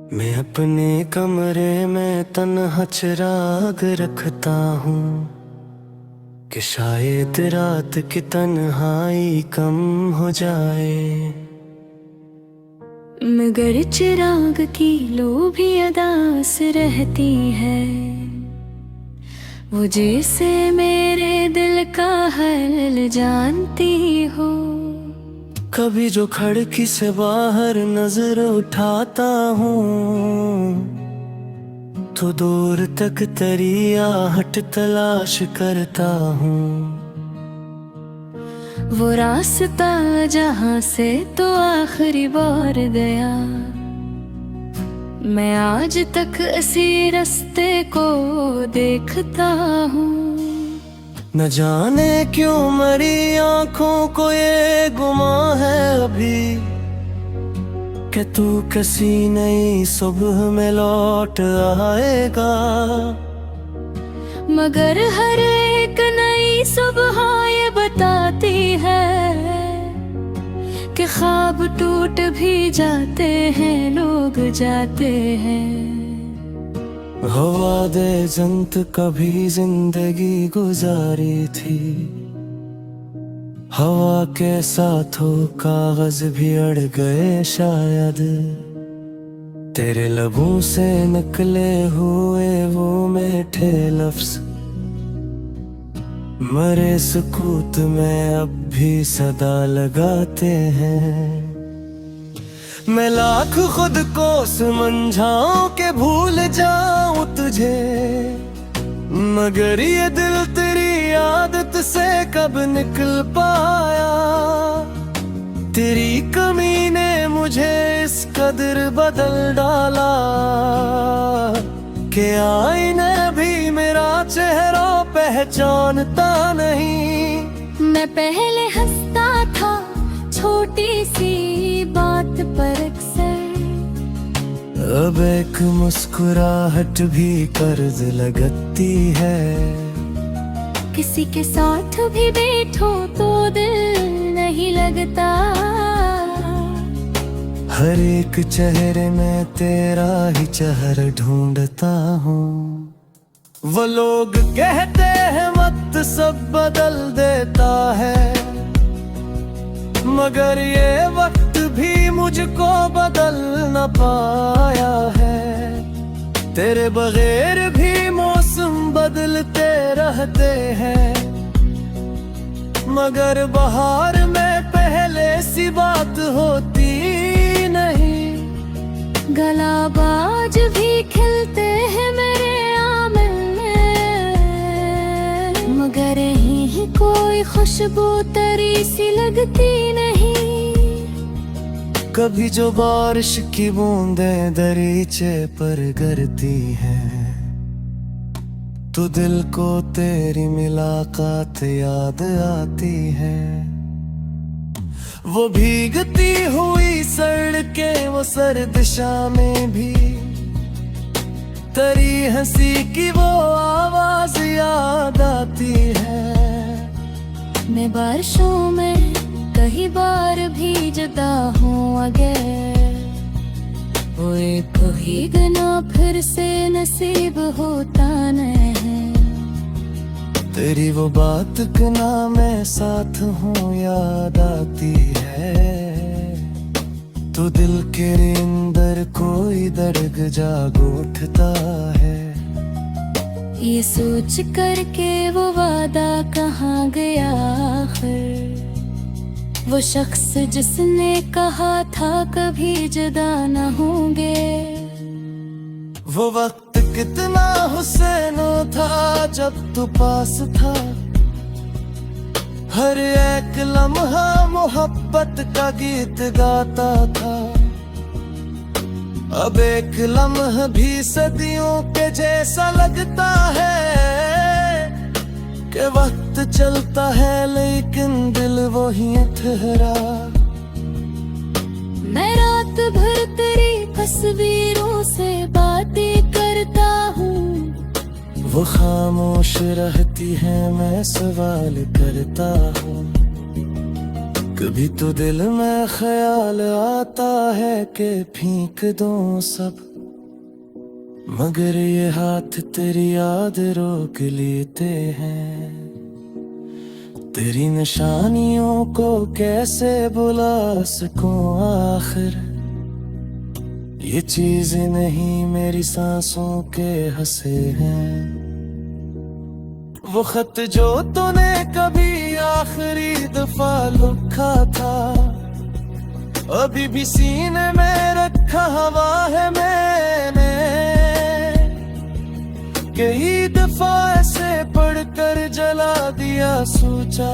मैं अपने कमरे में तन्हा चिराग रखता हूँ कि शायद रात की तन्हाई कम हो जाए। मगर चिराग की लो भी अदास रहती है, वो जैसे मेरे दिल का हाल जानती हो। कभी जो खिड़की से बाहर नजर उठाता हूँ तो दूर तक तेरी आहट तलाश करता हूँ। वो रास्ता जहाँ से तो आखिरी बार गया, मैं आज तक इसी रास्ते को देखता हूँ। न जाने क्यों मेरी आंखों को ये गुमा है अभी कि तू किसी नई सुबह में लौट आएगा। मगर हर एक नई सुबह ये बताती है कि ख्वाब टूट भी जाते हैं, लोग जाते हैं। हवा दे जंत कभी जिंदगी गुजारी थी, हवा के साथ हो कागज भी अड़ गए शायद। तेरे लबों से निकले हुए वो मीठे लफ्ज मरे सुकूत में अब भी सदा लगाते हैं। मैं लाख खुद को समझाऊं के भूल जाऊं तुझे, मगर ये दिल तेरी आदत से कब निकल पाया। तेरी कमी ने मुझे इस कदर बदल डाला कि आईने भी मेरा चेहरा पहचानता नहीं। मैं पहले हंसता था छोटी सी बात पर अक्सर, अब एक मुस्कुराहट भी कर्ज लगती है। किसी के साथ भी बैठो तो दिल नहीं लगता, हर एक चेहरे में तेरा ही चेहरा ढूंढता हूँ। वो लोग कहते हैं वक्त सब बदल देता है, मगर ये वक्त भी मुझको बदल न पाया है। तेरे बगैर भी मौसम बदलते रहते हैं, मगर बहार में पहले सी बात होती नहीं। गुलाब आज भी खिलते हैं मेरे आंगन में, मगर यहीं कोई खुशबू तरी सी लगती नहीं। कभी जो बारिश की बूंदें दरीचे पर गिरती हैं तो दिल को तेरी मुलाकात याद आती है। वो भीगती हुई सड़कें वो सर्द शामें भी, तेरी हंसी की वो आवाज याद आती है। मैं बारिशों में कई बार भी जुदा हूँ अगर, वो एक भीगना फिर से नसीब होता नहीं। तेरी वो बात ना मैं साथ हूँ याद आती है, तो दिल के अंदर कोई दर्द जाग उठता है। ये सोच करके वो वादा कहाँ गया आखिर, वो शख्स जिसने कहा था कभी जुदा न होंगे। वो वक्त कितना हुसैन था जब तू पास था, हर एक लम्हा मोहब्बत का गीत गाता था। अब एक लम्हा भी सदियों के जैसा लगता है कि वक्त चलता है लेकिन दिल वही ठहरा। मैं रात भर तेरी तस्वीरों से बातें करता हूँ, वो खामोश रहती है मैं सवाल करता हूँ। कभी तो दिल में ख्याल आता है कि फेंक दूं सब मगर ये हाथ तेरी याद रोक लेते हैं। तेरी निशानियों को कैसे बुला सकूं आखिर, ये चीजें नहीं मेरी सांसों के हंसे हैं। वो खत जो तूने कभी आखिरी दफा लिखा था, अभी भी सीने में रखा हुआ है मैंने। कई दफा ऐसे पढ़कर जला दिया सोचा,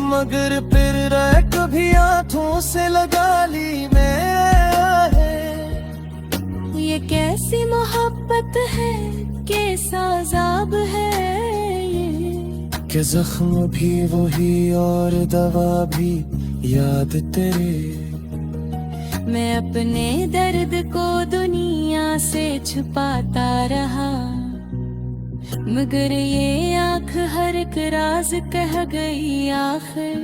मगर फिर रह कभी हाथों से लगा ली मैं। ये कैसी मोहब्बत है, कैसा अज़ाब है ये। कि जख्म भी वही और दवा भी याद तेरे। मैं अपने दर्द को दुनिया से छुपाता रहा, मगर ये आँख हर एक राज कह गई आखिर।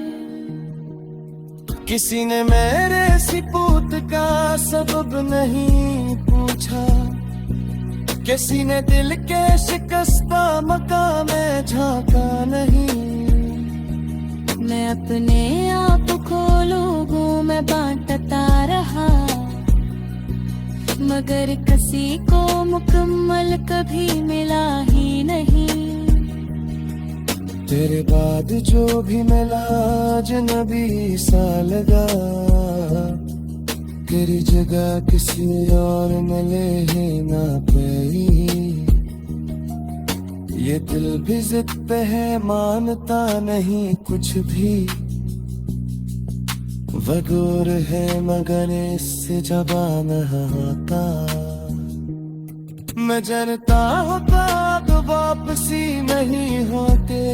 किसी ने मेरे सिपूत का सबब नहीं पूछा, किसी ने दिल के शिकस्ता मकाम में झांका नहीं। मैं अपने आप को लोगों में बांटता रहा, मगर किसी को मुकम्मल कभी मिला ही नहीं। तेरे बाद जो भी मिला अजनबी सा लगा, तेरी जगह किसी और ने ले ही ना पाई। ये दिल भी जिद पे है, मानता नहीं कुछ भी। वगूर है मगर इससे जबान आता। मैं जानता होता तो वापसी नहीं होते,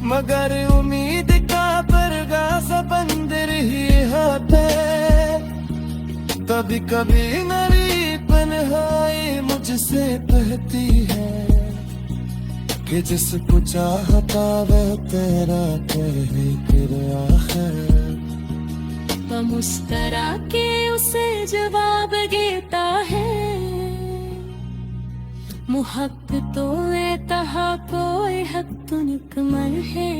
मगर उम्मीद का परगा सा बंदर ही होते। कभी कभी मेरी तन्हाई मुझसे कहती है कि जिसको चाहता वह तेरा कहे फिर आखिर। वह मुस्करा के उसे जवाब देता है, मुहक तो तहा कोई हक तो निकमल है।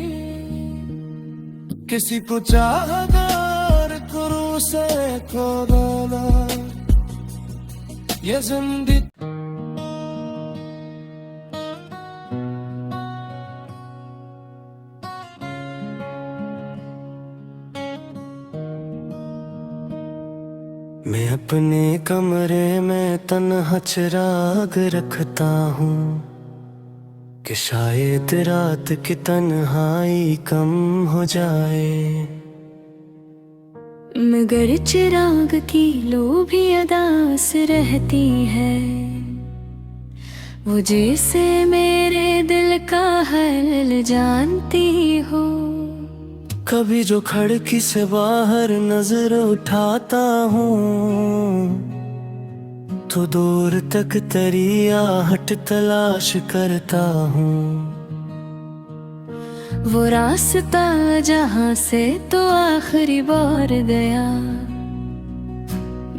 किसी को चाहदार करो से खोदाना ये जिंदगी। मैं अपने कमरे में तन्हा चिराग रखता हूँ कि शायद रात की तन्हाई कम हो जाए। मगर चिराग की लो भी अदास रहती है, वो जैसे मेरे दिल का हाल जानती हो। कभी जो खिड़की से बाहर नजर उठाता हूँ, तो दूर तक तेरी आहट तलाश करता हूँ। वो रास्ता जहाँ से तो आखिरी बार गया,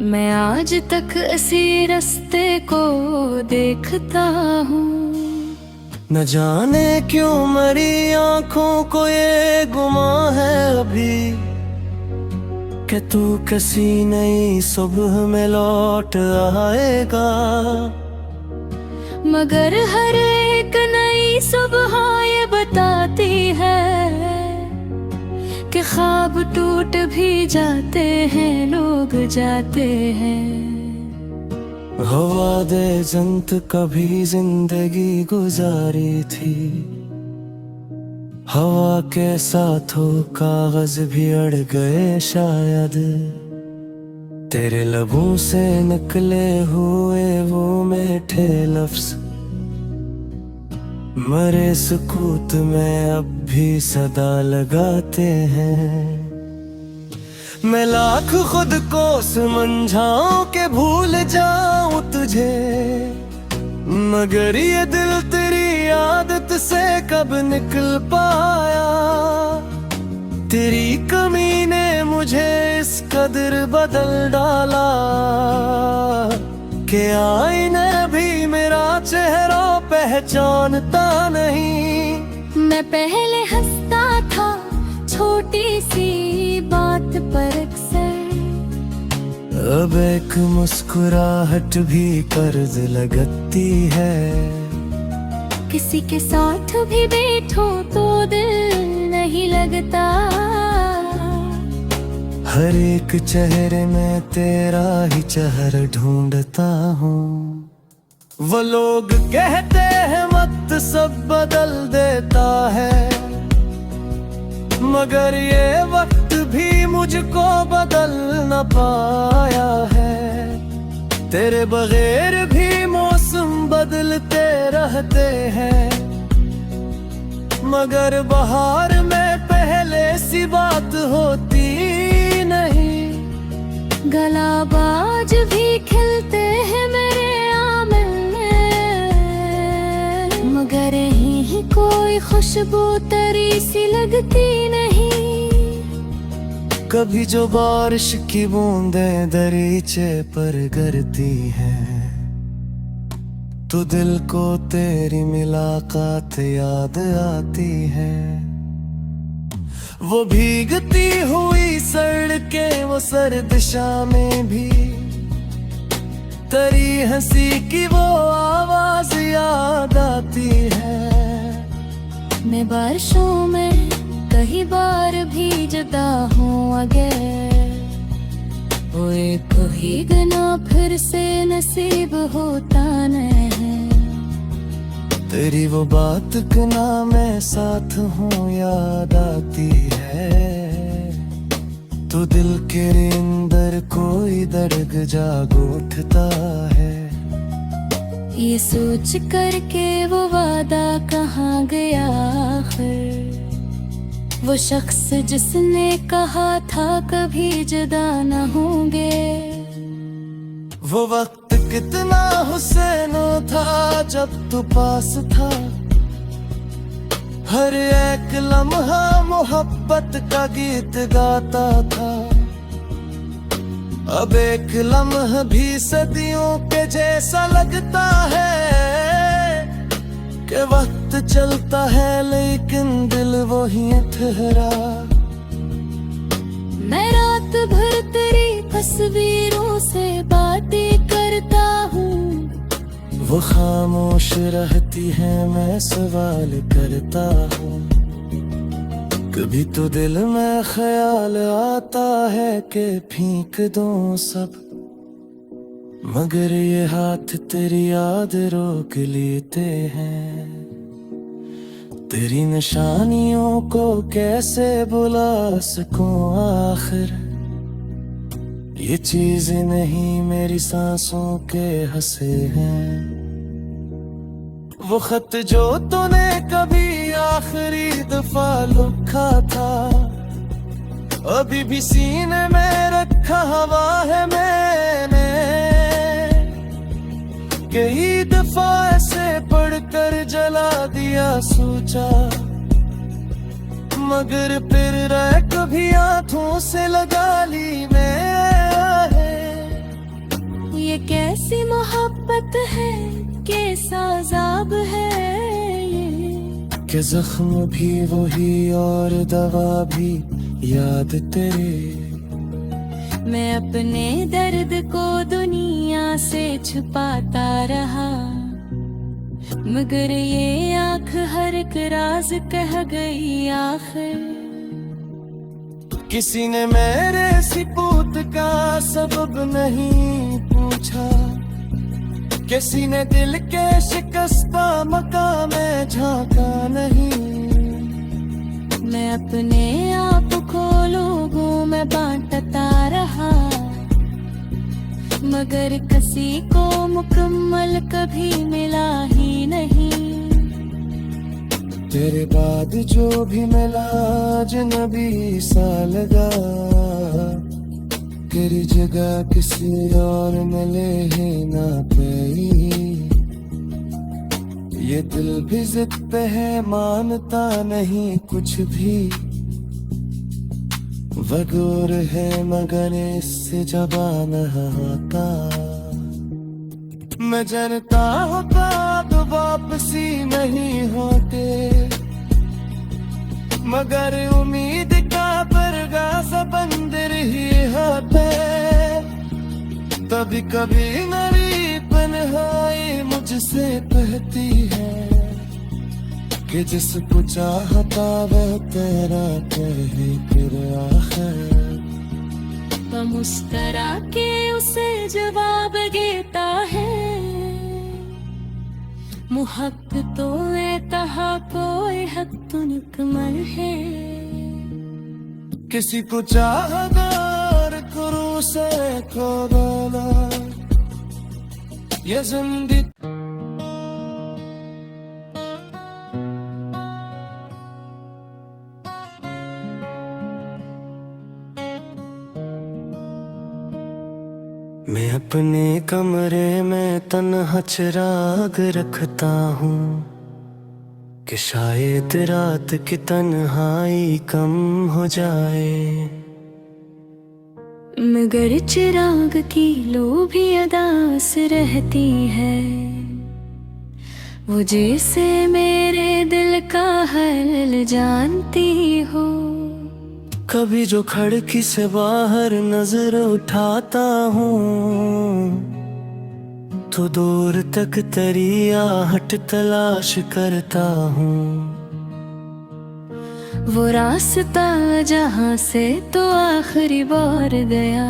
मैं आज तक इसी रास्ते को देखता हूँ। न जाने क्यों मेरी आंखों को ये गुमा है अभी कि तू किसी नई सुबह में लौट आएगा। मगर हर एक नई सुबह ये बताती है कि ख्वाब टूट भी जाते हैं, लोग जाते हैं। हवा दे जंत कभी जिंदगी गुजारी थी, हवा के साथ हो कागज भी अड़ गए शायद। तेरे लबों से निकले हुए वो मीठे लफ्ज मरे सुकूत में अब भी सदा लगाते हैं। मैं लाख खुद को समझाऊं के भूल जाऊं तुझे, मगर ये दिल तेरी आदत से कब निकल पाया। तेरी कमी ने मुझे इस कदर बदल डाला कि आईने भी मेरा चेहरा पहचानता नहीं। मैं पहले हंसता था छोटी सी बात पर अक्सर, अब एक मुस्कुराहट भी कर्ज लगती है। किसी के साथ भी बैठो तो दिल नहीं लगता। हर एक चेहरे में तेरा ही चेहरा ढूंढता हूँ। वो लोग कहते हैं वक्त सब बदल देता है, मगर ये वक्त भी मुझको बदल न पाया है। तेरे बगैर भी मौसम बदलते रहते हैं, मगर बहार में पहले सी बात होती नहीं। गलाबाज भी खिलते हैं मेरे आंगन में, मगर यहीं कोई खुशबू तरी सी लगती नहीं। कभी जो बारिश की बूंदें दरीचे पर गिरती हैं, तो दिल को तेरी मुलाकात याद आती है। वो भीगती हुई सड़कें, वो सर्द शामें भी, तेरी हंसी की वो आवाज याद आती है। मैं बारिशों में कई बार भी जुदा हूँ अगर, वो एक भीगना फिर से नसीब होता नहीं। तेरी वो बात के ना मैं साथ हूँ याद आती है। तो दिल के अंदर कोई दर्द जाग उठता है। ये सोच करके वो वादा कहाँ गया आखिर, वो शख्स जिसने कहा था कभी जुदा न होंगे। वो वक्त कितना हुसैन था जब तू पास था, हर एक लम्हा मोहब्बत का गीत गाता था। अब एक लम्हा भी सदियों के जैसा लगता है, कि वक्त चलता है लेकिन दिल वही ठहरा। मैं रात भर तेरी तस्वीरों से बातें करता हूँ, वो खामोश रहती है मैं सवाल करता हूँ। कभी तो दिल में ख्याल आता है कि फेंक दूं सब, मगर ये हाथ तेरी याद रोक लेते हैं। तेरी निशानियों को कैसे बुला सकूं आखिर, ये चीजें नहीं मेरी सांसों के हंसे हैं। वो खत जो तूने कभी आखिरी दफा लिखा था, अभी भी सीने में रखा हवा है मैंने। कई दफा ऐसे पढ़कर जला दिया सोचा, मगर फिर रह कभी हाथों से लगा ली मैं। ये कैसी मोहब्बत है, कैसा अज़ाब है ये, कि जख्म भी वही और दवा भी याद तेरे। मैं अपने दर्द को दुनिया से छुपाता रहा, मगर ये आँख हर एक राज कह गई आखिर। किसी ने मेरे सिपूत का सबब नहीं पूछा, किसी ने दिल के शिकस्ता मकाम में झांका नहीं। मैं अपने आप को लोगों में बांटता रहा, मगर किसी को मुकम्मल कभी मिला ही नहीं। तेरे बाद जो भी मिला अजनबी सा लगा, तेरी जगह किसी और मिले ही ना पाई। ये दिल भी जिद पे है मानता नहीं कुछ भी, वगूर है मगर इससे जबान आता। मैं जानता होता तो वापसी नहीं होते, मगर उम्मीद का परगा सा बंदर ही होते। तभी कभी मेरी तन्हाई मुझसे कहती है कि जिसको चाहता वह तेरा कहे फिर आखिर। वह मुस्करा के उसे जवाब देता है, मुहब्बतों में तहा कोई हद तो निकमल है। किसी को चाहदार करो से को गाना ये जिंदगी। मैं अपने कमरे में तन्हा चिराग रखता हूँ कि शायद रात की तन्हाई कम हो जाए। मगर चिराग की लो भी अदास रहती है, वो जैसे मेरे दिल का हाल जानती हो। कभी जो खिड़की से बाहर नजर उठाता हूँ तो दूर तक तेरी आहट तलाश करता हूँ। वो रास्ता जहाँ से तो आखिरी बार गया,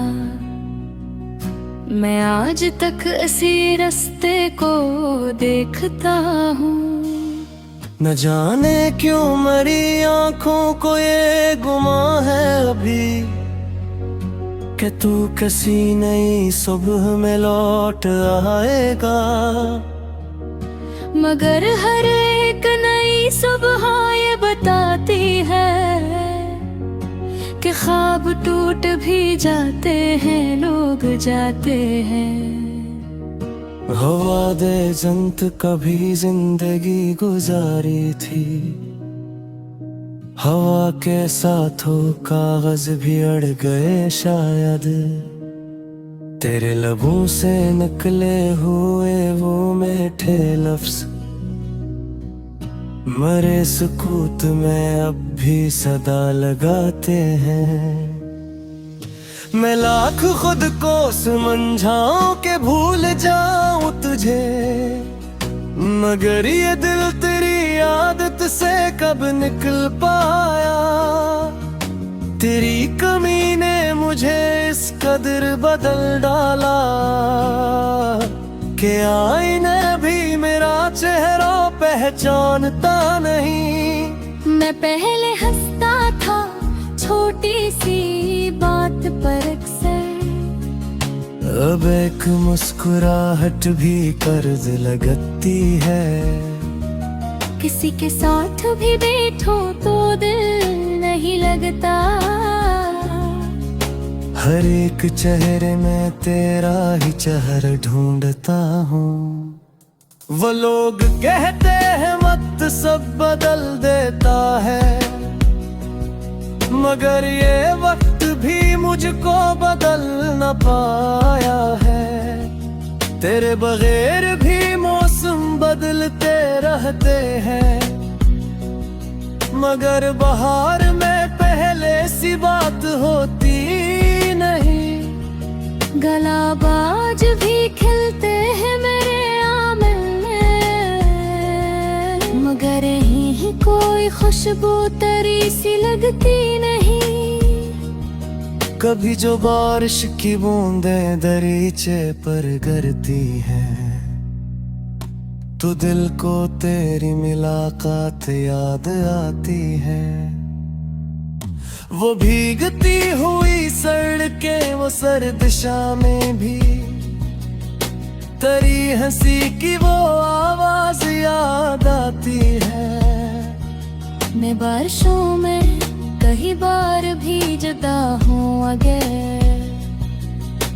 मैं आज तक इसी रास्ते को देखता हूँ। न जाने क्यों मेरी आंखों को ये गुमा है अभी कि तू किसी नई सुबह में लौट आएगा। मगर हर एक नई सुबह ये बताती है कि ख्वाब टूट भी जाते हैं, लोग जाते हैं। हवा दे जंत कभी जिंदगी गुजारी थी, हवा के साथ हो कागज भी अड़ गए शायद। तेरे लबों से निकले हुए वो मीठे लफ्ज मरे सुकूत में अब भी सदा लगाते हैं। मैं लाख खुद को समझाऊं के भूल जाऊं तुझे, मगर ये दिल तेरी आदत से कब निकल पाया। तेरी कमी ने मुझे इस कदर बदल डाला कि आईने भी मेरा चेहरा पहचानता नहीं। मैं पहले हंसता था छोटी सी बात पर अक्सर, अब एक मुस्कुराहट भी कर्ज लगती है। किसी के साथ भी बैठो तो दिल नहीं लगता, हर एक चेहरे में तेरा ही चेहरा ढूंढता हूँ। वो लोग कहते हैं वक्त सब बदल देता है, मगर ये वक्त भी मुझको बदल न पाया है। तेरे बगैर भी मौसम बदलते रहते हैं, मगर बहार में पहले सी बात होती नहीं। गलाबाज भी खिलते हैं मेरे आंगन में, मगर यहीं कोई खुशबू तरी सी लगती नहीं। कभी जो बारिश की बूंदें दरीचे पर गिरती हैं तो दिल को तेरी मुलाकात याद आती है। वो भीगती हुई सड़कें वो सर्द शामें भी, तेरी हंसी की वो आवाज याद आती है। मैं बारिशों में कई बार भी जुदा हूँ अगर,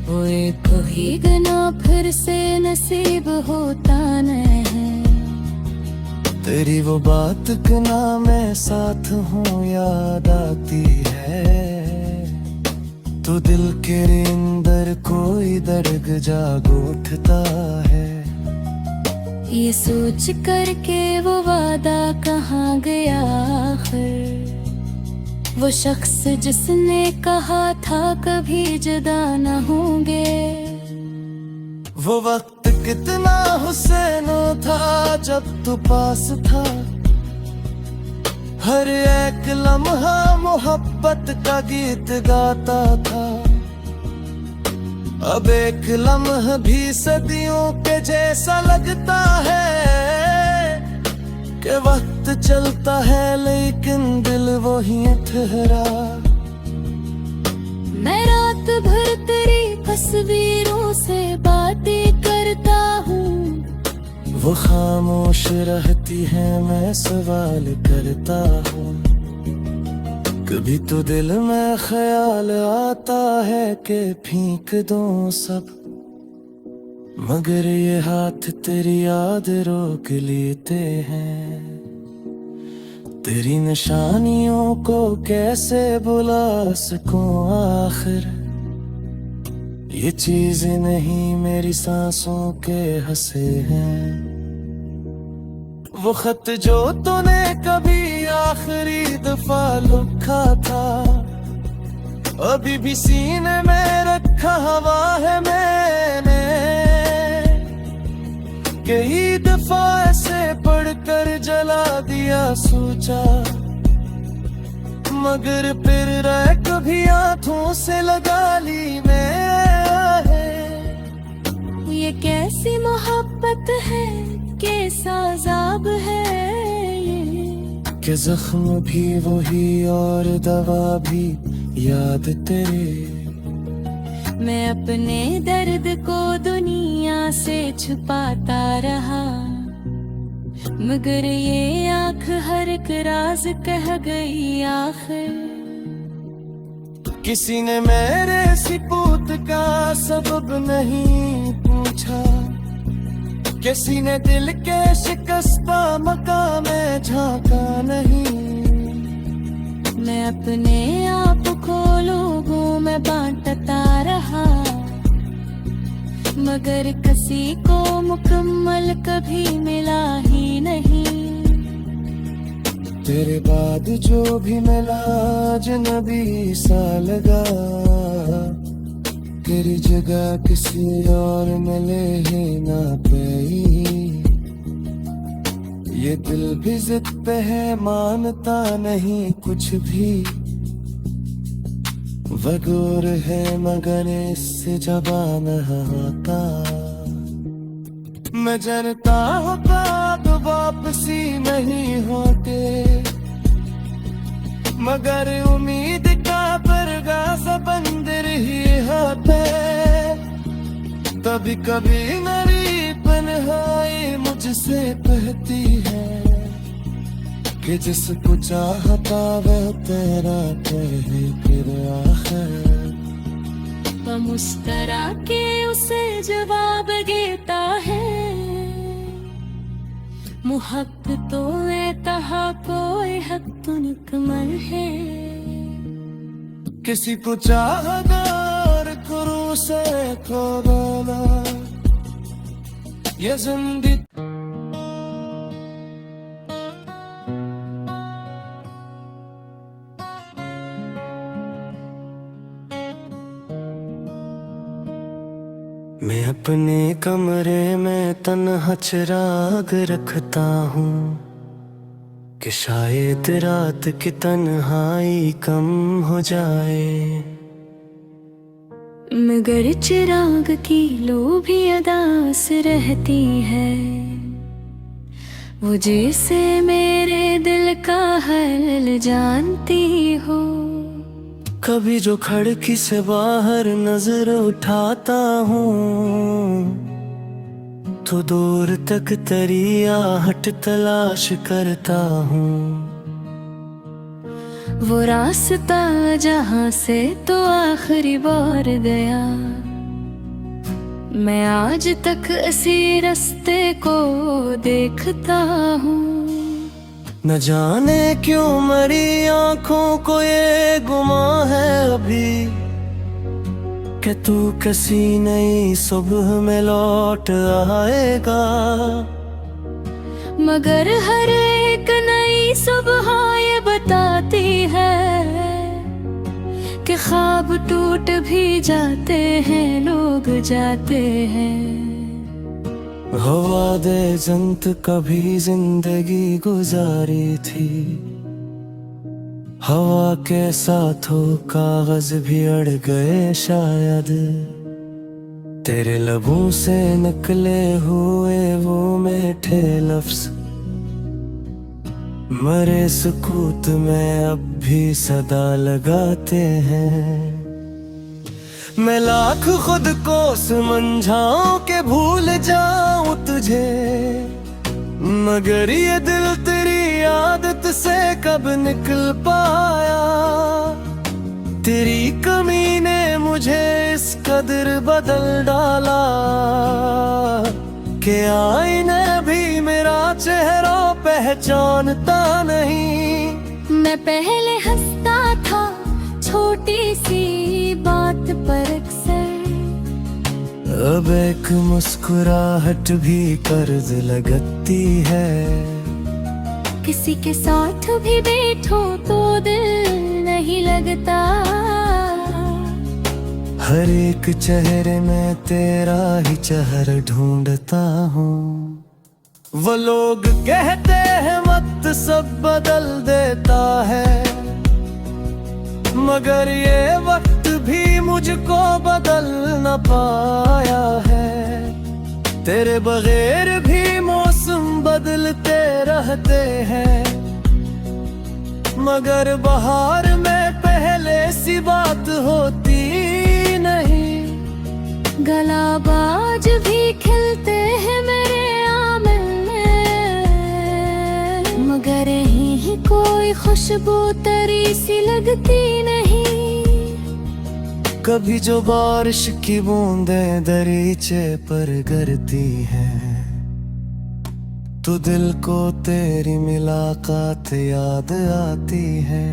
वो एक ही गना फिर से नसीब होता नहीं। तेरी वो बात के ना मैं साथ हूँ याद आती है। तो दिल के अंदर कोई दर्द जाग उठता है। ये सोच करके वो वादा कहाँ गया आखिर, वो शख्स जिसने कहा था कभी जुदा न होंगे। वो वक्त कितना हुसैनो था जब तू पास था, हर एक लम्हा मोहब्बत का गीत गाता था। अब एक लम्हा भी सदियों के जैसा लगता है, कि वक्त चलता है लेकिन दिल वही ठहरा। मैं रात भर तेरी तस्वीरों से बातें करता हूँ, वो खामोश रहती है मैं सवाल करता हूँ। कभी तो दिल में ख्याल आता है कि फेंक दूं सब, मगर ये हाथ तेरी याद रोक लेते हैं। तेरी निशानियों को कैसे बुला सकूं आखिर, ये चीजें नहीं मेरी सांसों के हंसे हैं। वो खत जो तूने कभी आखिरी दफा लिखा था, अभी भी सीने में रखा हुआ है मैंने। कई दफा ऐसे पढ़कर जला दिया सोचा, मगर फिर रह कभी हाथों से लगा ली मैं। ये कैसी मोहब्बत है, कैसा अज़ाब है ये, कि जख्म भी वही और दवा भी याद तेरे। मैं अपने दर्द को दुनिया से छुपाता रहा, मगर ये आँख हर एक राज कह गई आखिर। किसी ने मेरे सिपूत का सबब नहीं पूछा, किसी ने दिल के शिकस्ता मकाम में झांका नहीं। मैं अपने आप को लोगों में बांटता रहा, मगर किसी को मुकम्मल कभी मिला ही नहीं। तेरे बाद जो भी मिला अजनबी सा लगा, तेरी जगह किसी और मिले ही ना पाई। ये दिल भी जिद पे है मानता नहीं कुछ भी, वगूर है मगर इससे जबान आता। मैं जानता होता तो वापसी नहीं होते, मगर उम्मीद का परगा बंदर ही होते। कभी कभी मेरी तन्हाई मुझसे कहती है, कि जिसको चाहता वह तेरा कहे फिर आखिर। वो मुस्करा के उसे जवाब देता है, मुहब्बतों में तहा कोई हद तो निकमल है। किसी को चाहता और करो से खोना ये जिंदगी। मैं अपने कमरे में तन्हा चिराग रखता हूँ, कि शायद रात की तन्हाई कम हो जाए। मगर चिराग की लो भी अदास रहती है, वो जैसे मेरे दिल का हाल जानती हो। कभी जो खिड़की से बाहर नजर उठाता हूँ, तो दूर तक तेरी आहट तलाश करता हूँ। वो रास्ता जहाँ से तो आखिरी बार गया, मैं आज तक इसी रास्ते को देखता हूँ। न जाने क्यों मेरी आंखों को ये गुमा है अभी, कि तू किसी नई सुबह में लौट आएगा। मगर हर एक नई सुबह ये बताती है कि ख्वाब टूट भी जाते हैं, लोग जाते हैं। हवा दे जंत कभी जिंदगी गुजारी थी, हवा के साथ हो कागज भी अड़ गए शायद। तेरे लबों से निकले हुए वो मीठे लफ्ज मरे सुकूत में अब भी सदा लगाते हैं। मैं लाख खुद को समझाऊं के भूल जाऊं तुझे, मगर ये दिल तेरी आदत से कब निकल पाया। तेरी कमी ने मुझे इस कदर बदल डाला कि आईने भी मेरा चेहरा पहचानता नहीं। मैं पहले हंसता था छोटी सी बात पर अक्सर, अब एक मुस्कुराहट भी कर्ज लगती है। किसी के साथ भी बैठो तो दिल नहीं लगता। हर एक चेहरे में तेरा ही चेहरा ढूंढता हूँ। वो लोग कहते हैं वक्त सब बदल देता है, मगर ये वक्त भी मुझको बदल न पाया है। तेरे बगैर भी मौसम बदलते रहते हैं, मगर बहार में पहले सी बात होती नहीं। गलाबाज भी खिलते हैं मेरे आंगन में, मगर यहीं कोई खुशबू तरी सी लगती नहीं। कभी जो बारिश की बूंदें दरीचे पर गिरती हैं, तो दिल को तेरी मुलाकात याद आती है।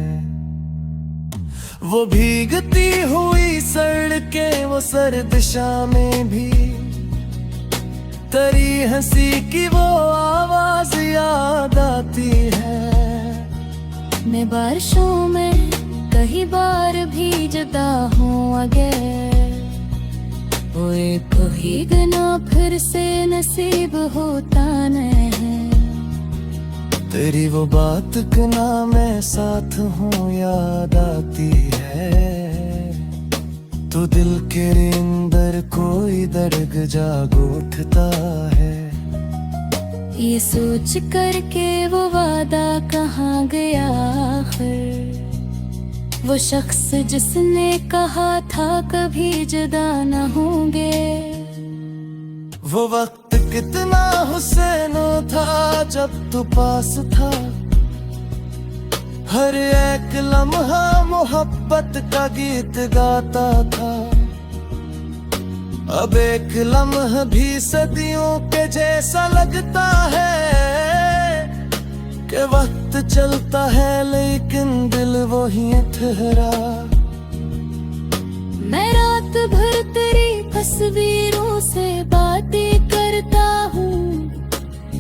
वो भीगती हुई सड़कें, वो सर्द शामें भी, तेरी हंसी की वो आवाज याद आती है। मैं बारिशों में कई बार भी जुदा हूँ अगर, वो एक भीगना फिर से नसीब होता नहीं। तेरी वो बात के ना मैं साथ हूँ याद आती है। तो दिल के अंदर कोई दर्द जाग उठता है। ये सोच करके वो वादा कहाँ गया आखिर, वो शख्स जिसने कहा था कभी जुदा न होंगे। वो वक्त कितना हुसैनो था जब तू पास था, हर एक लम्हा मोहब्बत का गीत गाता था। अब एक लम्हा भी सदियों के जैसा लगता है, कि वक्त चलता है लेकिन दिल वही ठहरा। मैं रात भर तेरी तस्वीरों से बातें करता हूँ,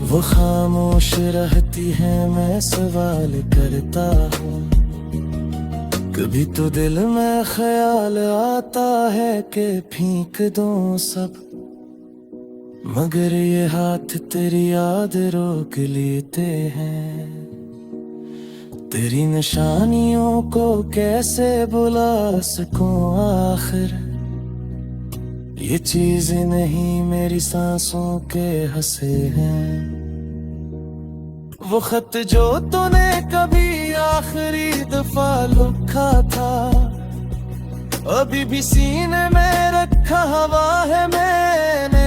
वो खामोश रहती है मैं सवाल करता हूँ। कभी तो दिल में ख्याल आता है कि फेंक दूं सब, मगर ये हाथ तेरी याद रोक लेते हैं। तेरी निशानियों को कैसे बुला सकूं आखिर, ये चीजें नहीं मेरी सांसों के हंसे हैं। वो खत जो तूने कभी आखिरी दफा लिखा था, अभी भी सीने में रखा हवा है मैंने।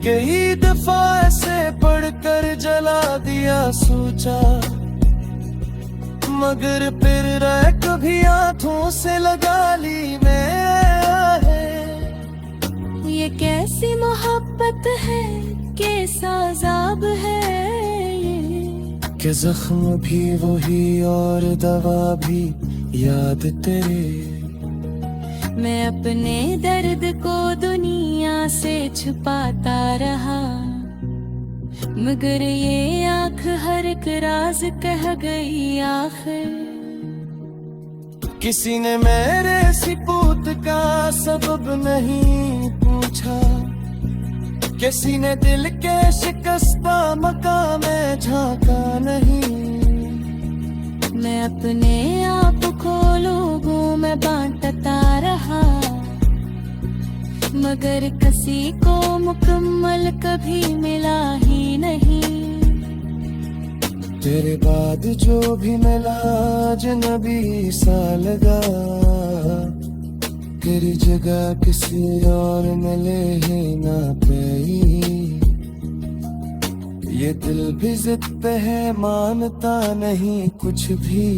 कई दफा ऐसे पढ़कर जला दिया सोचा, मगर फिर रह कभी हाथों से लगा ली मैं। ये कैसी मोहब्बत है, कैसा अज़ाब है ये, कि जख्म भी वही और दवा भी याद तेरे। मैं अपने दर्द को दुनिया से छुपाता रहा, मगर ये आँख हर एक राज कह गई आखिर। किसी ने मेरे सिपूत का सबब नहीं पूछा, किसी ने दिल के शिकस्ता मकाम में झांका नहीं। मैं अपने आप को लोगों में बांटता रहा, मगर किसी को मुकम्मल कभी मिला ही नहीं। तेरे बाद जो भी मिला अजनबी सा लगा, तेरी जगह किसी और मिले ही ना पाई। ये दिल भी जिद पे है, मानता नहीं कुछ भी,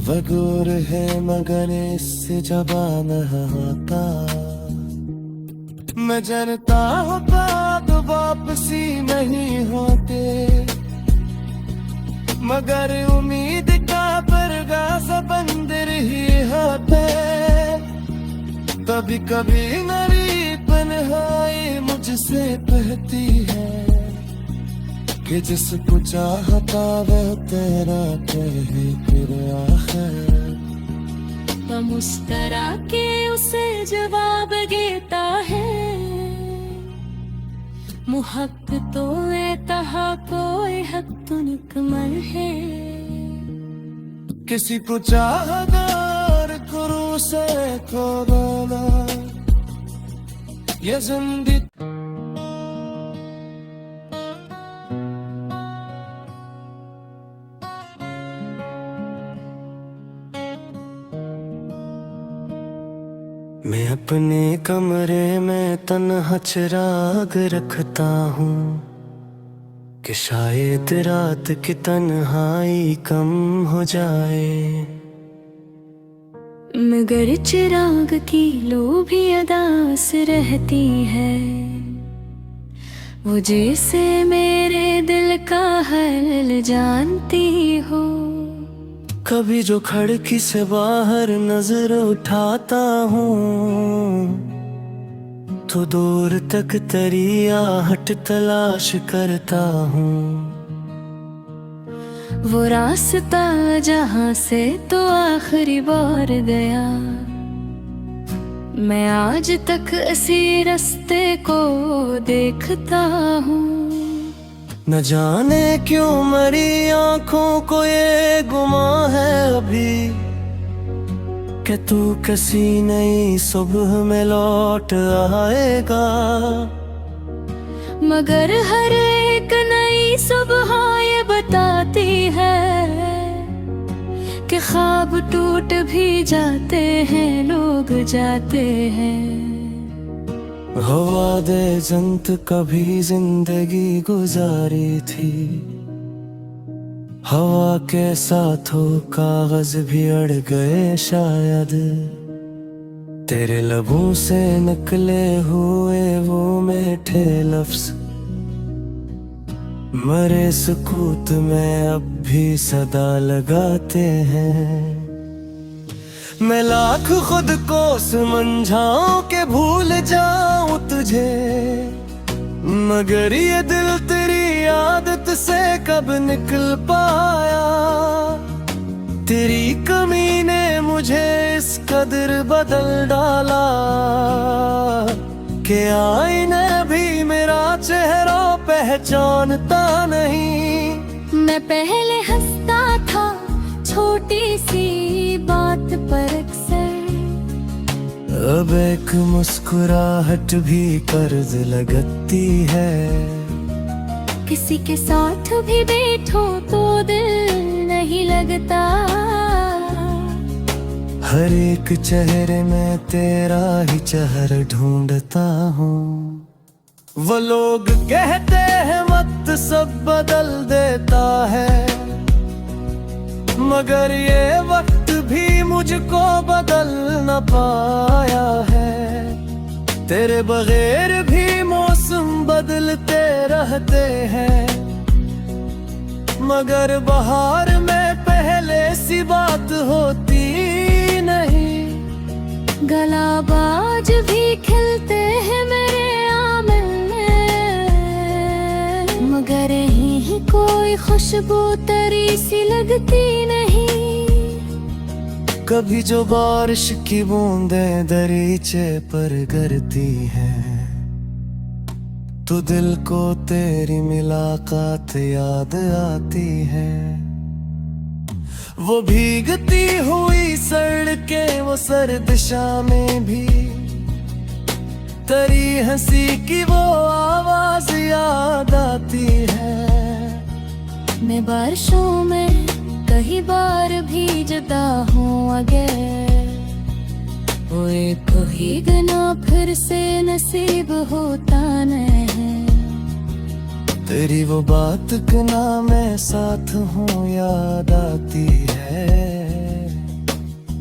वगूर है मगर इससे जबान आता। मैं जानता होता तो वापसी नहीं होते, मगर उम्मीद का परगा बंदर ही होते। कभी कभी मेरी तन्हाई मुझसे कहती है कि जिसको चाहता वह तेरा कहे फिर आखिर। वह मुस्करा के उसे जवाब देता है, मुहक तो तहा कोई हक तो निकमल है। किसी को चाहदार करो से को बोला ये जिंदगी। मैं अपने कमरे में तन्हा चिराग रखता हूँ कि शायद रात की तन्हाई कम हो जाए, मगर चिराग की लो भी अदास रहती है, वो जैसे मेरे दिल का हाल जानती हो। कभी जो खिड़की से बाहर नजर उठाता हूँ तो दूर तक तेरी आहट तलाश करता हूँ। वो रास्ता जहाँ से तो आखिरी बार गया, मैं आज तक इसी रास्ते को देखता हूँ। न जाने क्यों मेरी आंखों को ये गुमा है अभी कि तू किसी नई सुबह में लौट आएगा, मगर हर एक नई सुबह ये बताती है कि ख्वाब टूट भी जाते हैं, लोग जाते हैं। हवा दे जंत कभी जिंदगी गुजारी थी, हवा के साथ हो कागज भी अड़ गए शायद। तेरे लबों से निकले हुए वो मीठे लफ्ज मरे सुकूत में अब भी सदा लगाते हैं। मैं लाख खुद को समझाऊं के भूल जाऊं तुझे, मगर ये दिल तेरी आदत से कब निकल पाया। तेरी कमी ने मुझे इस कदर बदल डाला कि आईने भी मेरा चेहरा पहचानता नहीं। मैं पहले हंसता था छोटी सी बात पर अक्सर, अब एक मुस्कुराहट भी कर्ज लगती है। किसी के साथ भी बैठो तो दिल नहीं लगता, हर एक चेहरे में तेरा ही चेहरा ढूंढता हूँ। वो लोग कहते हैं वक्त सब बदल देता है, मगर ये वक्त भी मुझको बदल न पाया है। तेरे बगैर भी मौसम बदलते रहते हैं, मगर बहार में पहले सी बात होती नहीं। गलाबाज भी खिलते हैं मेरे आंगन में, मगर यहीं कोई खुशबू तरी सी लगती नहीं। कभी जो बारिश की बूंदें दरीचे पर गिरती हैं, तो दिल को तेरी मुलाकात याद आती है। वो भीगती हुई सड़कें, वो सर्द शामें भी, तेरी हंसी की वो आवाज याद आती है। मैं बारिशों में कई बार भीजता हूँ अगर, वो एक भीगना फिर से नसीब होता नहीं। तेरी वो बात ना मैं साथ हूँ याद आती है,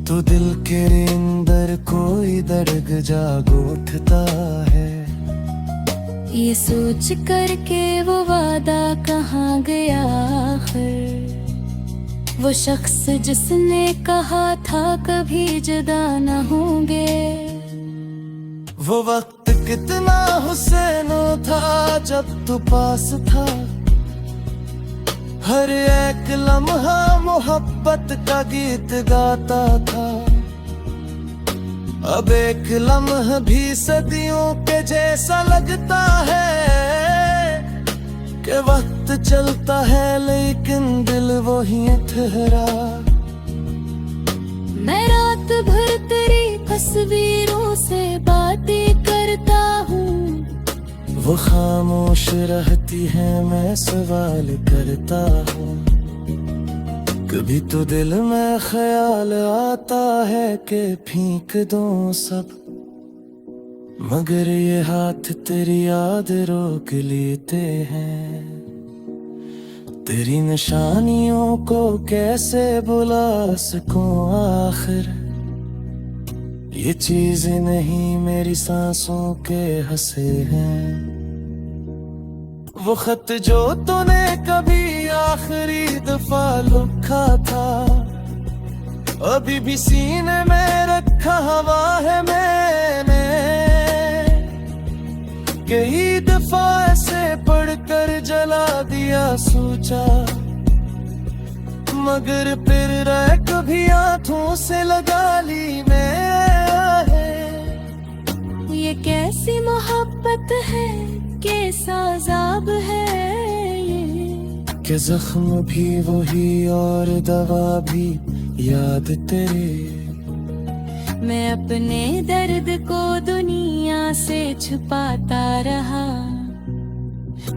तो दिल के अंदर कोई दर्द जाग उठता है। ये सोच करके वो वादा कहाँ गया आखिर, वो शख्स जिसने कहा था कभी जुदा न होंगे। वो वक्त कितना हुसैनो था जब तू पास था, हर एक लम्हा मोहब्बत का गीत गाता था। अब एक लम्हा भी सदियों के जैसा लगता है, कि वक्त चलता है लेकिन दिल वही ठहरा। मैं रात भर तेरी तस्वीरों से बातें करता हूँ, वो खामोश रहती है मैं सवाल करता हूँ। कभी तो दिल में ख्याल आता है कि फेंक दूं सब, मगर ये हाथ तेरी याद रोक लेते हैं। तेरी निशानियों को कैसे बुला सकूं आखिर, ये चीजें नहीं मेरी सांसों के हंसे हैं। वो खत जो तूने कभी आखिरी दफा लिखा था, अभी भी सीने में रखा हवा है मैंने। कई दफा ऐसे पढ़कर जला दिया सोचा, मगर फिर रह कभी हाथों से लगा ली मैं। ये कैसी मोहब्बत है, कैसा अज़ाब है ये, कि जख्म भी वही और दवा भी याद तेरे। मैं अपने दर्द को दुनिया से छुपाता रहा,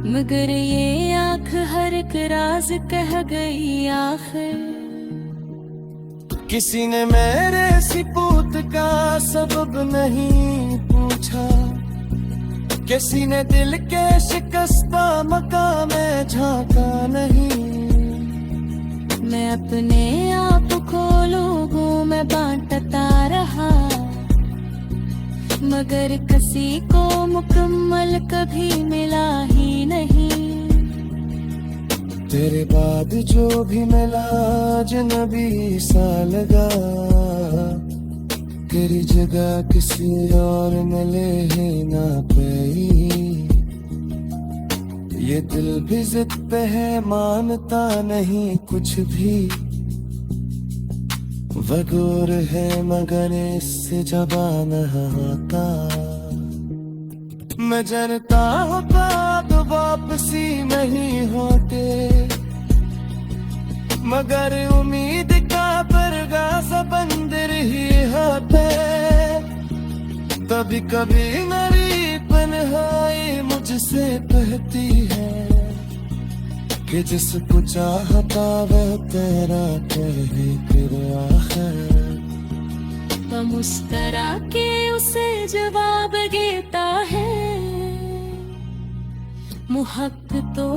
मगर ये आँख हर एक राज कह गई आखिर। किसी ने मेरे सिपूत का सबब नहीं पूछा, किसी ने दिल के शिकस्ता मकाम में झांका नहीं। मैं अपने आप को लोगों में बांटता रहा, मगर किसी को मुकम्मल कभी मिला ही नहीं। तेरे बाद जो भी मिला अजनबी सा लगा, तेरी जगह किसी और मिले ही ना पाई। ये दिल भी जिद पे है मानता नहीं कुछ भी, वगूर है मगर इससे जबान आता। मैं जानता होता तो वापसी नहीं होते, मगर उम्मीद का परगा बंदर ही होते। कभी कभी मेरी तन्हाई मुझसे कहती है, कि जिसको चाहता वह तेरा कहे फिर आखिर। वो मुस्करा के उसे जवाब देता है, मुहक तो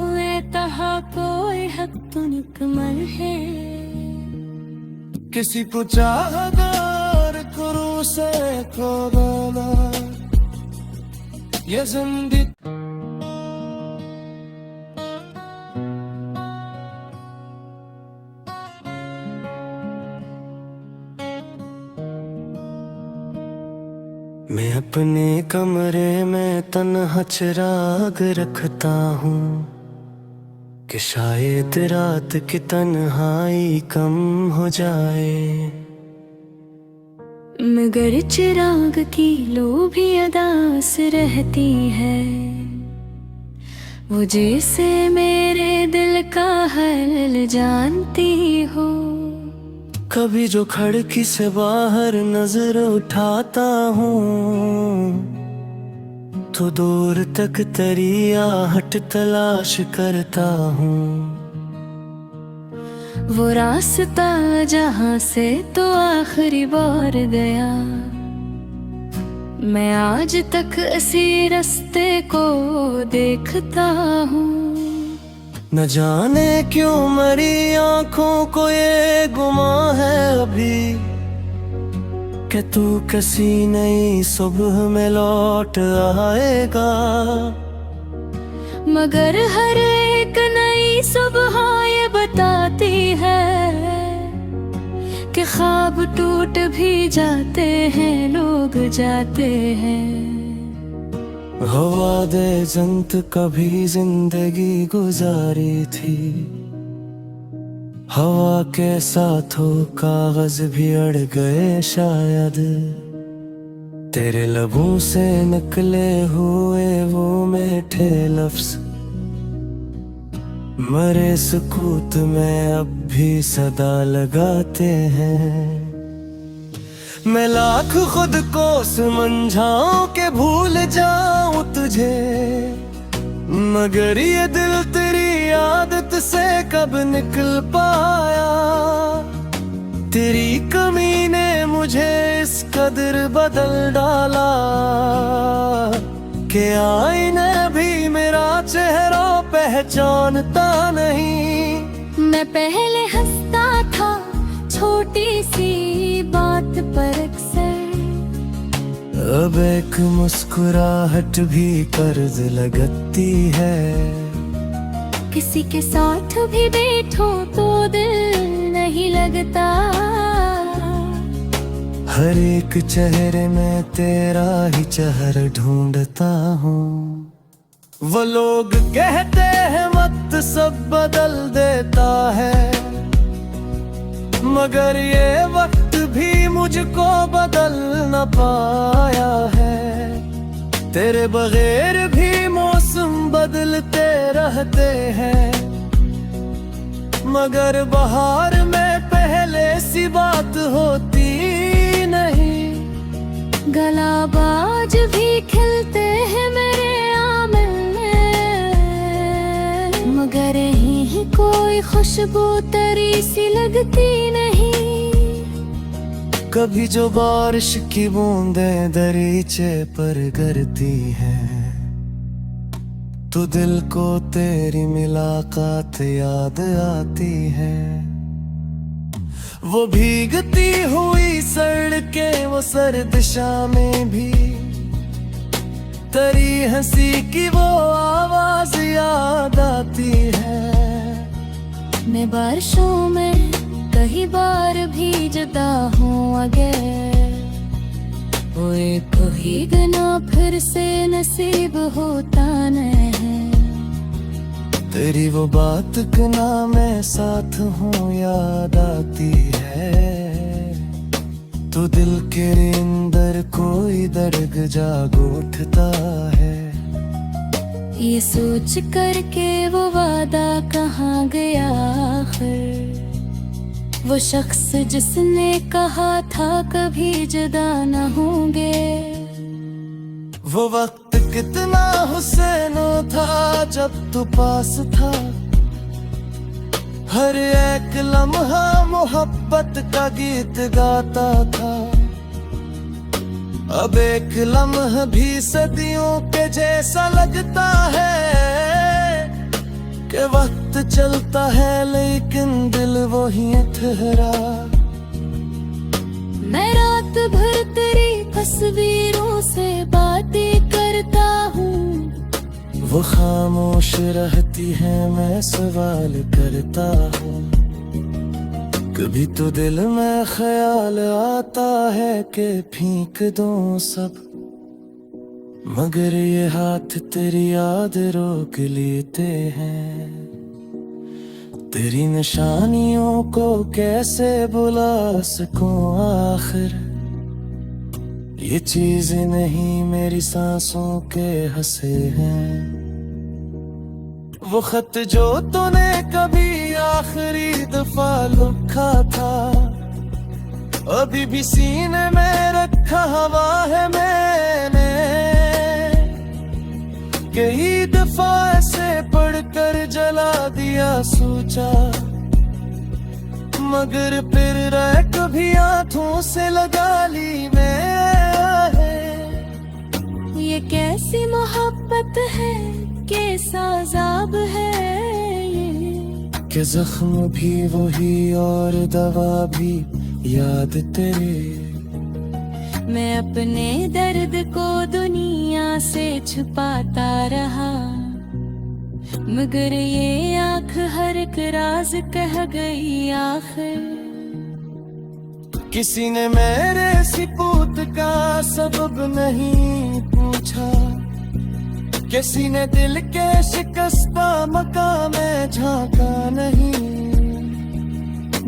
तहा कोई हक तो निकमल है। किसी को चाहदार करो से खोदाना, ये जिंदगी अपने कमरे में तन्हा चिराग रखता हूँ कि शायद रात की तन्हाई कम हो जाए। मगर चिराग की लो भी अदास रहती है, वो जैसे मेरे दिल का हाल जानती हो। कभी जो खिड़की से बाहर नजर उठाता हूँ तो दूर तक तेरी आहट तलाश करता हूँ। वो रास्ता जहाँ से तो आखिरी बार गया, मैं आज तक इसी रास्ते को देखता हूँ। न जाने क्यों मेरी आंखों को ये गुमा है अभी कि तू किसी नई सुबह में लौट आएगा। मगर हर एक नई सुबह ये बताती है कि ख्वाब टूट भी जाते हैं, लोग जाते हैं। हवा दे जंत कभी जिंदगी गुजारी थी, हवा के साथ हो कागज भी अड़ गए शायद। तेरे लबों से निकले हुए वो मीठे लफ्ज मरे सुकूत में अब भी सदा लगाते हैं। मैं लाख खुद को समझाऊं के भूल जाऊं तुझे, मगर ये दिल तेरी आदत से कब निकल पाया। तेरी कमी ने मुझे इस कदर बदल डाला कि आईने भी मेरा चेहरा पहचानता नहीं। मैं पहले हंसता था छोटी सी बात पर अक्सर, अब एक मुस्कुराहट भी कर्ज लगती है। किसी के साथ भी बैठो तो दिल नहीं लगता, हर एक चेहरे में तेरा ही चेहरा ढूंढता हूँ। वो लोग कहते हैं वक्त सब बदल देता है, मगर ये वक्त भी मुझको बदल न पाया है। तेरे बगैर भी मौसम बदलते रहते हैं, मगर बहार में पहले सी बात होती नहीं। गलाबाज भी खिलते हैं मेरे आंगन में, मगर यहीं कोई खुशबू तेरी सी लगती नहीं। कभी जो बारिश की बूंदें दरीचे पर गिरती हैं तो दिल को तेरी मुलाकात याद आती है। वो भीगती हुई सड़कें वो सर्द शामें भी, तेरी हंसी की वो आवाज याद आती है। मैं बारिशों में कई बार भी जुदा हूँ अगर, वो एक भीगना फिर से नसीब होता नहीं। तेरी वो बात ना मैं साथ हूँ याद आती है, तो दिल के अंदर कोई दर्द जाग उठता है। ये सोच करके वो वादा कहाँ गया आखिर, वो शख्स जिसने कहा था कभी जुदा न होंगे। वो वक्त कितना हुसैनो था जब तू पास था, हर एक लम्हा मोहब्बत का गीत गाता था। अब एक लम्हा भी सदियों के जैसा लगता है कि वक्त चलता है लेकिन दिल वही ठहरा। मैं रात भर तेरी तस्वीरों से बातें करता हूँ, वो खामोश रहती है मैं सवाल करता हूँ। कभी तो दिल में ख्याल आता है कि फेंक दूं सब, मगर ये हाथ तेरी याद रोक लेते हैं। तेरी निशानियों को कैसे बुला सकूं आखिर, ये चीजें नहीं मेरी सांसों के हंसे हैं। वो खत जो तूने कभी आखिरी दफा लिखा था, अभी भी सीने में रखा हुआ है मैंने। कई दफा ऐसे पढ़कर जला दिया सोचा, मगर फिर रह कभी हाथों से लगा ली मैं। ये कैसी मोहब्बत है, कैसा अज़ाब है ये, कि जख्म भी वही और दवा भी याद तेरे। मैं अपने दर्द को दुनिया से छुपाता रहा, मगर ये आँख हर एक राज कह गई आखिर। किसी ने मेरे सिपूत का सबब नहीं पूछा, किसी ने दिल के शिकस्ता मकाम में झांका नहीं।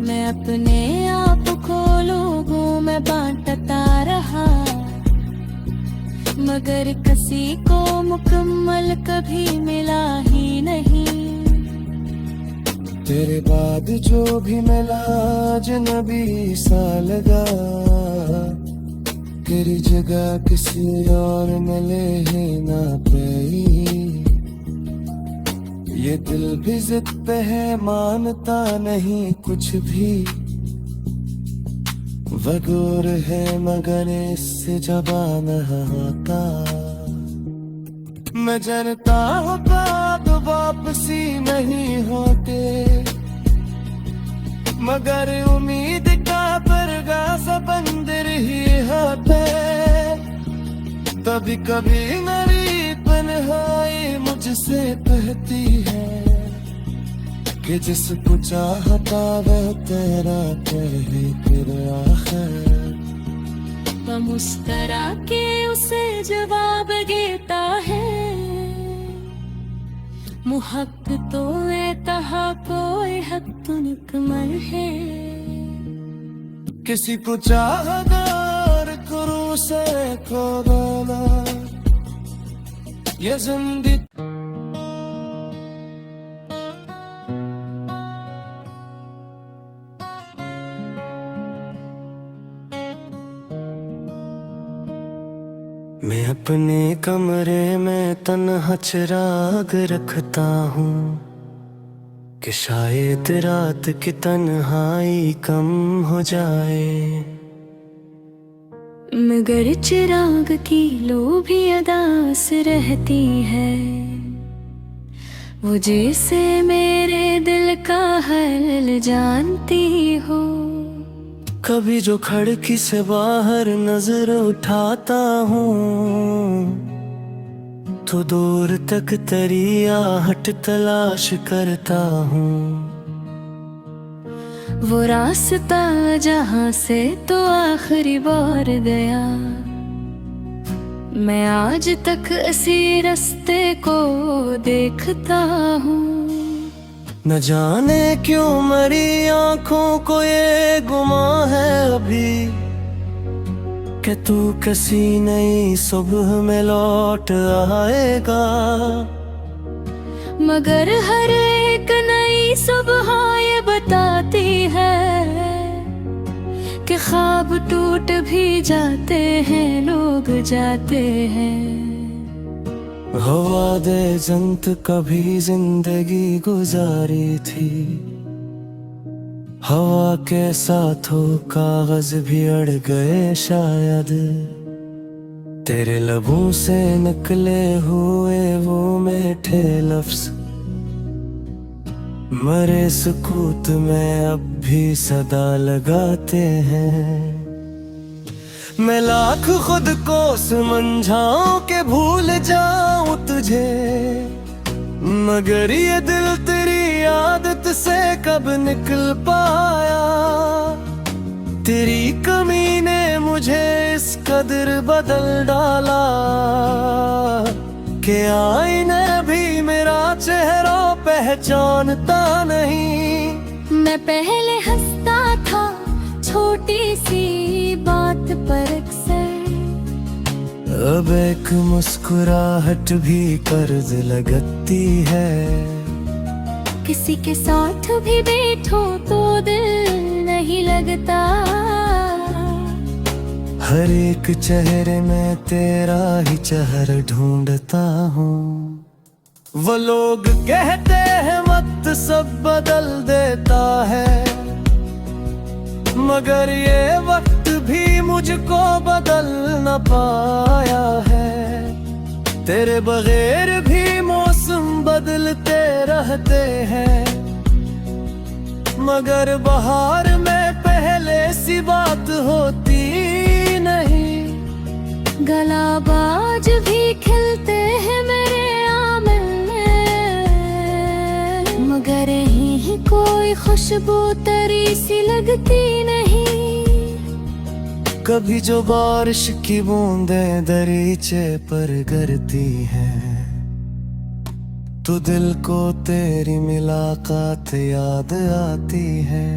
मैं अपने आप को लोगों में बांटता रहा, मगर किसी को मुकम्मल कभी मिला ही नहीं। तेरे बाद जो भी मिला अजनबी सा लगा, तेरी जगह किसी और मिले ही ना पाई। ये दिल भी जिद पे है, मानता नहीं कुछ भी। वगूर है मगर इससे जबान आता। मैं जानता हूँ तो वापसी नहीं होते, मगर उम्मीद का परगा बंदर ही होते। कभी कभी मेरी तन्हाई मुझसे कहती है कि जिसको चाहता वह तेरा कहे फिर आखिर। वह मुस्करा के उसे जवाब देता है, मुहक तो तहा कोई हक तो निकमल है। किसी को चाहदार करूँ से को गाना ये जिंदगी। मैं अपने कमरे में तन्हा चिराग रखता हूँ कि शायद रात की तन्हाई कम हो जाए। मगर चिराग की लो भी अदास रहती है, वो जैसे मेरे दिल का हाल जानती हो। कभी जो खिड़की से बाहर नजर उठाता हूँ, तो दूर तक तेरी आहट तलाश करता हूँ। वो रास्ता जहाँ से तो आखिरी बार गया, मैं आज तक इसी रास्ते को देखता हूँ। न जाने क्यों मेरी आंखों को ये गुमा है अभी कि तू किसी नई सुबह में लौट आएगा। मगर हर एक नई सुबह ये बताती है कि ख्वाब टूट भी जाते हैं, लोग जाते हैं। हवा दे जंत कभी जिंदगी गुजारी थी, हवा के साथ हो कागज भी अड़ गए शायद। तेरे लबों से निकले हुए वो मीठे लफ्ज मरे सुकूत में अब भी सदा लगाते हैं। मैं लाख खुद को समझाऊं के भूल जाऊं तुझे, मगर ये दिल तेरी आदत से कब निकल पाया। तेरी कमी ने मुझे इस कदर बदल डाला कि आईने भी मेरा चेहरा पहचानता नहीं। मैं पहले हंसता था छोटी सी बात पर अक्सर, अब एक मुस्कुराहट भी कर्ज लगती है। किसी के साथ भी बैठो तो दिल नहीं लगता। हर एक चेहरे में तेरा ही चेहरा ढूंढता हूँ। वो लोग कहते हैं वक्त सब बदल देता है, मगर ये वक्त भी मुझको बदल न पाया है। तेरे बगैर भी मौसम बदलते रहते हैं, मगर बहार में पहले सी बात होती नहीं। गलाबाज भी खिलते हैं मेरे आंगन में, मगर यहीं कोई खुशबू तरी सी लगती नहीं। कभी जो बारिश की बूंदें दरीचे पर गिरती हैं, तो दिल को तेरी मुलाकात याद आती है।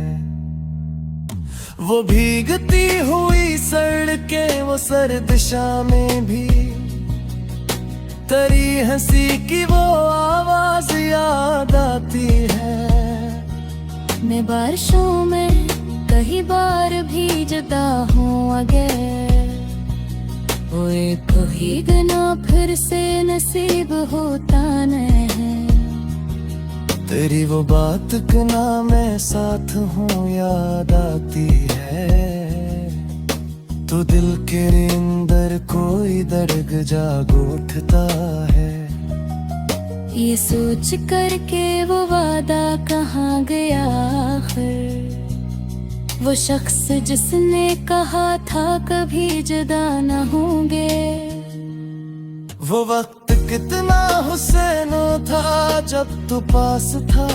वो भीगती हुई सड़कें, वो सर्द शामें भी, तेरी हंसी की वो आवाज याद आती है। मैं बारिशों में कई बार भी जुदा हूँ अगर, वो एक भीगना फिर से नसीब होता नहीं। तेरी वो बात ना मैं साथ हूँ याद आती है। तो दिल के अंदर कोई दर्द जाग उठता है। ये सोच करके वो वादा कहाँ गया आखिर, वो शख्स जिसने कहा था कभी जुदा न होंगे। वो वक्त कितना हुसैनो था जब तू पास था,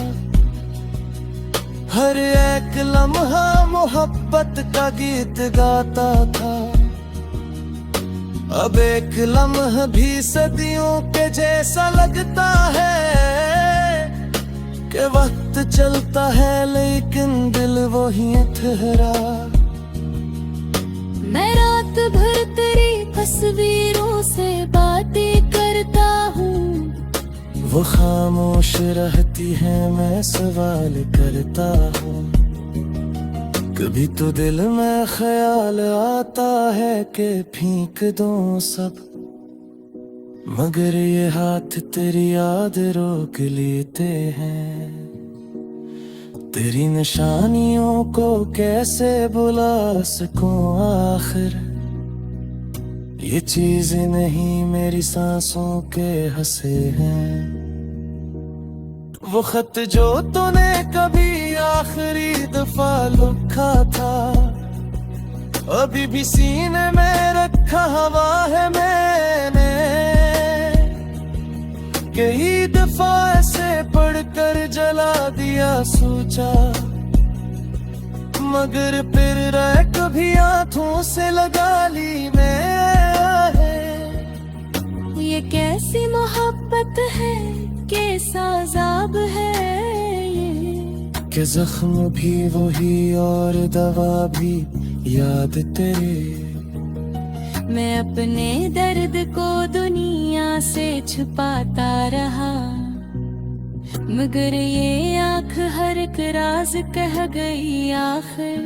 हर एक लम्हा मोहब्बत का गीत गाता था। अब एक लम्हा भी सदियों के जैसा लगता है, कि वक्त चलता है लेकिन दिल वही ठहरा। मैं रात भर तेरी तस्वीरों से बातें करता हूँ, वो खामोश रहती है मैं सवाल करता हूँ। कभी तो दिल में ख्याल आता है कि फेंक दूं सब, मगर ये हाथ तेरी याद रोक लेते हैं। तेरी निशानियों को कैसे बुला सकूं आखिर, ये चीजें नहीं मेरी सांसों के हंसे हैं। वो खत जो तूने कभी आखिरी दफा लिखा था, अभी भी सीने में रखा हवा है मैंने। कई दफा ऐसे पढ़कर जला दिया सोचा, मगर फिर रह कभी हाथों से लगा ली मैं। ये कैसी मोहब्बत है, कैसा अज़ाब है ये, कि जख्म भी वही और दवा भी याद तेरे। मैं अपने दर्द को दुनिया से छुपाता रहा, मगर ये आँख हर एक राज कह गई आखिर।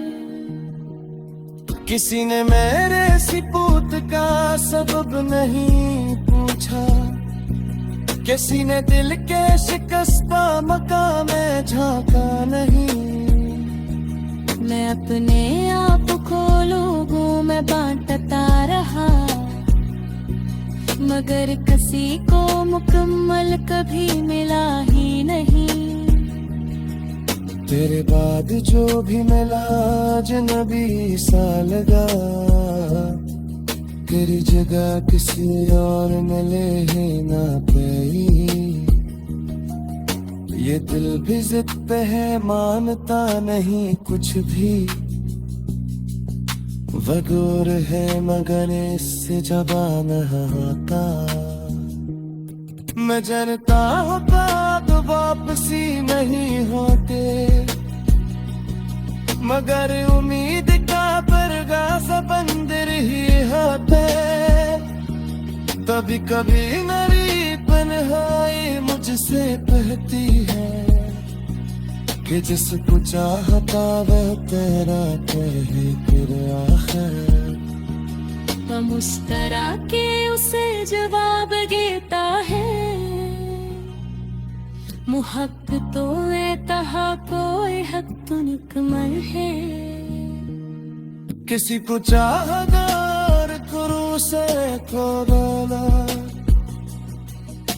किसी ने मेरे सिपूत का सबब नहीं पूछा, किसी ने दिल के शिकस्ता मकाम में झांका नहीं। मैं अपने आप को लोगों में बांटता रहा, मगर किसी को मुकम्मल कभी मिला ही नहीं। तेरे बाद जो भी मिला अजनबी सा लगा, तेरी जगह किसी और मिले ही ना पाई। ये दिल भी जिद पे है, मानता नहीं कुछ भी, वगूर है मगर इससे जबान आता। मैं जानता होता तो वापसी नहीं होते, मगर उम्मीद का परगा समंदर ही होते। कभी कभी मेरी तन्हाई मुझसे कहती है कि जिसको चाहता वह तेरा कहे फिर आखिर। वह मुस्करा के उसे जवाब देता है, मुहब्बतों में तहा कोई हक तो निकमल है। किसी को चाहदार करो से को बोला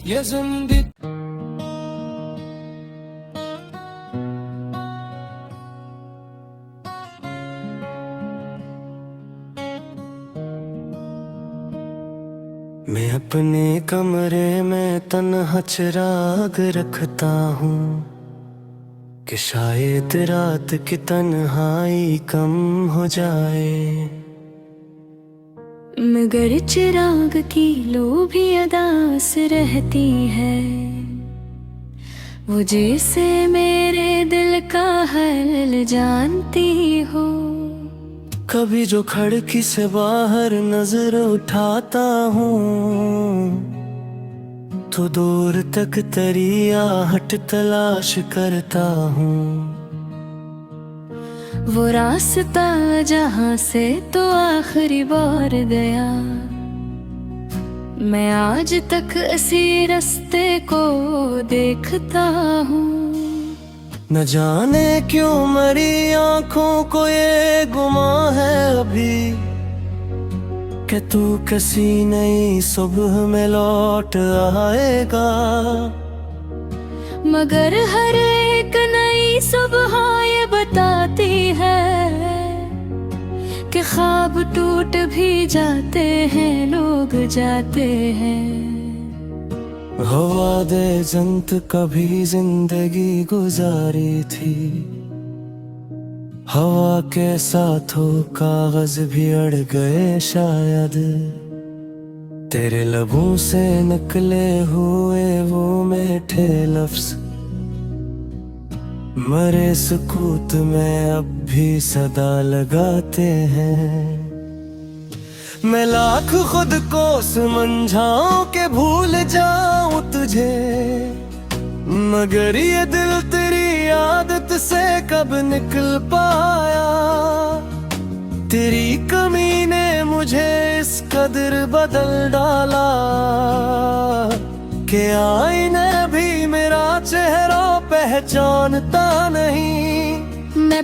ये जिंदगी। मैं अपने कमरे में तन्हा चिराग रखता हूँ कि शायद रात की तन्हाई कम हो जाए। मगर चिराग की लो भी अदास रहती है, वो जैसे मेरे दिल का हाल जानती हो। कभी जो खिड़की से बाहर नजर उठाता हूँ तो दूर तक तेरी आहट तलाश करता हूँ। वो रास्ता जहाँ से तो आखिरी बार गया, मैं आज तक इसी रास्ते को देखता हूँ। न जाने क्यों मेरी आंखों को ये गुमा है अभी कि तू किसी नई सुबह में लौट आएगा। मगर हर एक नई सुबह ये बताती है कि ख्वाब टूट भी जाते हैं, लोग जाते हैं। हवा दे जंत कभी जिंदगी गुजारी थी, हवा के साथ हो कागज भी अड़ गए शायद। तेरे लबों से निकले हुए वो मीठे लफ्ज मरे सुकूत में अब भी सदा लगाते हैं। मैं लाख खुद को समझाऊं के भूल जाऊं तुझे, मगर ये दिल तेरी आदत से कब निकल पाया। तेरी कमी ने मुझे इस कदर बदल डाला कि आईने भी मेरा चेहरा पहचानता नहीं। मैं